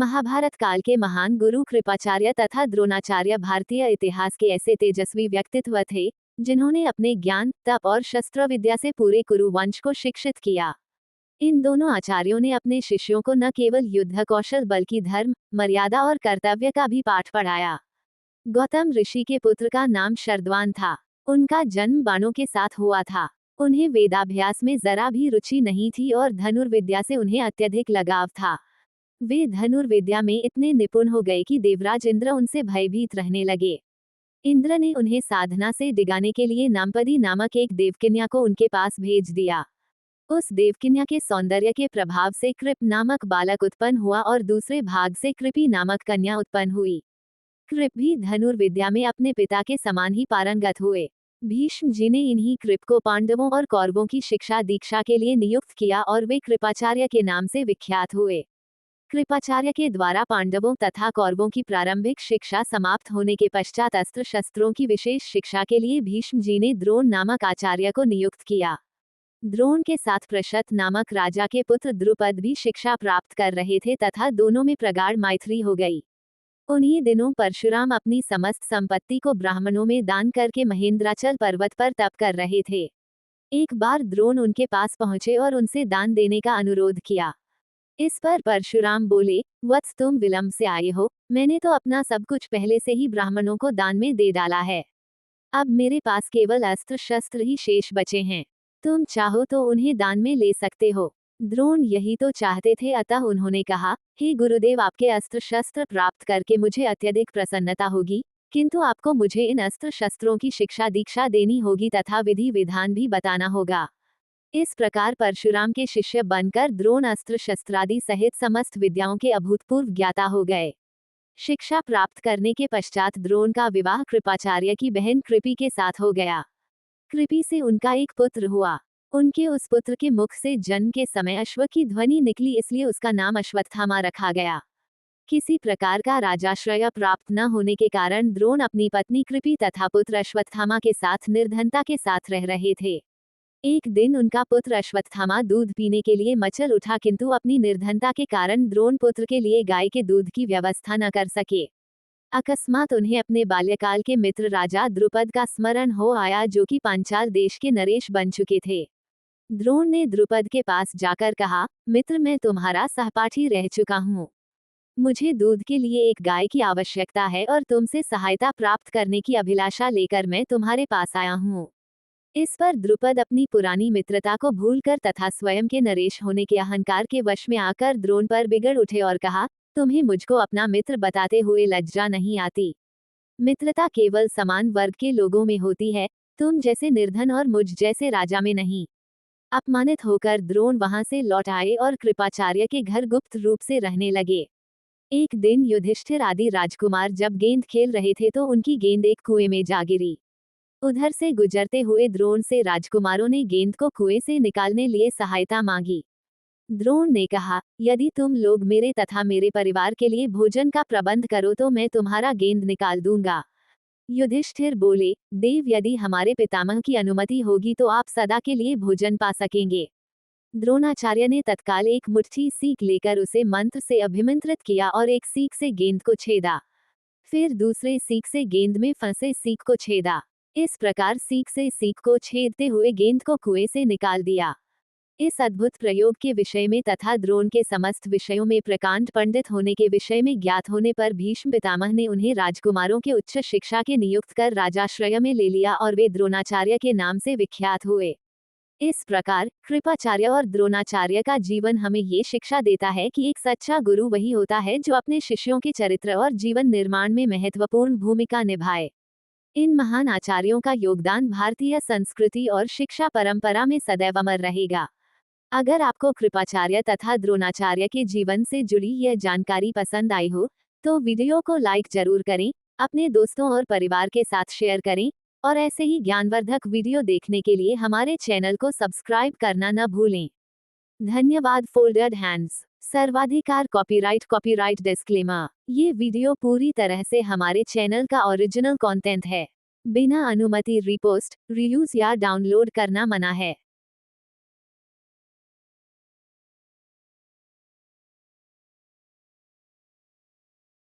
महाभारत काल के महान गुरु कृपाचार्य तथा द्रोणाचार्य भारतीय इतिहास के ऐसे तेजस्वी व्यक्तित्व थे जिन्होंने अपने ज्ञान, तप और शस्त्र विद्या से पूरे कुरु वंश को शिक्षित किया। इन दोनों आचार्यों ने अपने शिष्यों को न केवल युद्ध कौशल बल्कि धर्म, मर्यादा और कर्तव्य का भी पाठ पढ़ाया। गौतम ऋषि के पुत्र का नाम शरद्वान था। उनका जन्म बाणों के साथ हुआ था। उन्हें वेदाभ्यास में जरा भी रुचि नहीं थी और धनुर्विद्या से उन्हें अत्यधिक लगाव था। वे धनुर्विद्या में इतने निपुण हो गए कि देवराज इंद्र उनसे भयभीत रहने लगे। इंद्र ने उन्हें साधना से डिगाने के लिए नामपदी नामक एक देवकन्या को उनके पास भेज दिया। उस देवकन्या के सौंदर्य के प्रभाव से कृप नामक बालक उत्पन्न हुआ और दूसरे भाग से कृपी नामक कन्या उत्पन्न हुई। कृप भी धनुर्विद्या में अपने पिता के समान ही पारंगत हुए। भीष्म जी ने इन्हीं कृप को पांडवों और कौरवों की शिक्षा दीक्षा के लिए नियुक्त किया और वे कृपाचार्य के नाम से विख्यात हुए। कृपाचार्य के द्वारा पांडवों तथा कौरवों की प्रारंभिक शिक्षा समाप्त होने के पश्चात अस्त्र शस्त्रों की विशेष शिक्षा के लिए भीष्म जी ने द्रोण नामक आचार्य को नियुक्त किया। द्रोण के साथ प्रशत नामक राजा के पुत्र द्रुपद भी शिक्षा प्राप्त कर रहे थे तथा दोनों में प्रगाढ़ मैत्री हो गई। उन्हीं दिनों परशुराम अपनी समस्त संपत्ति को ब्राह्मणों में दान करके महेंद्राचल पर्वत पर तप कर रहे थे। एक बार द्रोण उनके पास पहुंचे और उनसे दान देने का अनुरोध किया। इस पर परशुराम बोले, वत्स तुम विलंब से आए हो, मैंने तो अपना सब कुछ पहले से ही ब्राह्मणों को दान में दे डाला है। अब मेरे पास केवल अस्त्र शस्त्र ही शेष बचे हैं। तुम चाहो तो उन्हें दान में ले सकते हो। द्रोण यही तो चाहते थे, अतः उन्होंने कहा, हे गुरुदेव, आपके अस्त्र शस्त्र प्राप्त करके मुझे अत्यधिक प्रसन्नता होगी, किंतु आपको मुझे इन अस्त्र शस्त्रों की शिक्षा दीक्षा देनी होगी तथा विधि विधान भी बताना होगा। इस प्रकार परशुराम के शिष्य बनकर द्रोण अस्त्र शस्त्रादि सहित समस्त विद्याओं के अभूतपूर्व ज्ञाता हो गए। शिक्षा प्राप्त करने के पश्चात द्रोण का विवाह कृपाचार्य की बहन कृपि के साथ हो गया। कृपि से उनका एक पुत्र हुआ। उनके उस पुत्र के मुख से जन्म के समय अश्व की ध्वनि निकली, इसलिए उसका नाम अश्वत्थामा रखा गया। किसी प्रकार का राजाश्रय प्राप्त न होने के कारण द्रोण अपनी पत्नी कृपि तथा पुत्र अश्वत्थामा के साथ निर्धनता के साथ रह रहे थे। एक दिन उनका पुत्र अश्वत्थामा दूध पीने के लिए मचल उठा, किंतु अपनी निर्धनता के कारण द्रोण पुत्र के लिए गाय के दूध की व्यवस्था न कर सके। अकस्मात उन्हें अपने बाल्यकाल के मित्र राजा द्रुपद का स्मरण हो आया, जो कि पांचाल देश के नरेश बन चुके थे। द्रोण ने द्रुपद के पास जाकर कहा, मित्र, मैं तुम्हारा सहपाठी रह चुका हूँ। मुझे दूध के लिए एक गाय की आवश्यकता है और तुमसे सहायता प्राप्त करने की अभिलाषा लेकर मैं तुम्हारे पास आया हूँ। इस पर द्रुपद अपनी पुरानी मित्रता को भूलकर तथा स्वयं के नरेश होने के अहंकार के वश में आकर द्रोण पर बिगड़ उठे और कहा, तुम्हें मुझको अपना मित्र बताते हुए लज्जा नहीं आती? मित्रता केवल समान वर्ग के लोगों में होती है, तुम जैसे निर्धन और मुझ जैसे राजा में नहीं। अपमानित होकर द्रोण वहां से लौट आए और कृपाचार्य के घर गुप्त रूप से रहने लगे। एक दिन युधिष्ठिर आदि राजकुमार जब गेंद खेल रहे थे तो उनकी गेंद एक कुएं में जा गिरी। उधर से गुजरते हुए द्रोण से राजकुमारों ने गेंद को कुएं से निकालने लिए सहायता मांगी। द्रोण ने कहा, यदि तुम लोग मेरे तथा मेरे परिवार के लिए भोजन का प्रबंध करो तो मैं तुम्हारा गेंद निकाल दूंगा। युधिष्ठिर बोले, देव, यदि हमारे पितामह की अनुमति होगी तो आप सदा के लिए भोजन पा सकेंगे। द्रोणाचार्य ने तत्काल एक मुट्ठी सीख लेकर उसे मंत्र से अभिमंत्रित किया और एक सीख से गेंद को छेदा। फिर दूसरे सीख से गेंद में फंसे सीख को छेदा। इस प्रकार सीख से सीख को छेदते हुए गेंद को कुएं से निकाल दिया। इस अद्भुत प्रयोग के विषय में तथा द्रोण के समस्त विषयों में प्रकांड पंडित होने के विषय में ज्ञात होने पर भीष्म पितामह ने उन्हें राजकुमारों के उच्च शिक्षा के नियुक्त कर राजाश्रय में ले लिया और वे द्रोणाचार्य के नाम से विख्यात हुए। इस प्रकार कृपाचार्य और द्रोणाचार्य का जीवन हमें ये शिक्षा देता है कि एक सच्चा गुरु वही होता है जो अपने शिष्यों के चरित्र और जीवन निर्माण में महत्वपूर्ण भूमिका निभाए। इन महान आचार्यों का योगदान भारतीय संस्कृति और शिक्षा परंपरा में सदैव अमर रहेगा। अगर आपको कृपाचार्य तथा द्रोणाचार्य के जीवन से जुड़ी यह जानकारी पसंद आई हो तो वीडियो को लाइक जरूर करें, अपने दोस्तों और परिवार के साथ शेयर करें और ऐसे ही ज्ञानवर्धक वीडियो देखने के लिए हमारे चैनल को सब्सक्राइब करना न भूलें। धन्यवाद। फोल्डेड हैंड्स, सर्वाधिकार कॉपीराइट डिस्क्लेमर। ये वीडियो पूरी तरह से हमारे चैनल का ओरिजिनल कंटेंट है। बिना अनुमति रीपोस्ट, रीयूज या डाउनलोड करना मना है।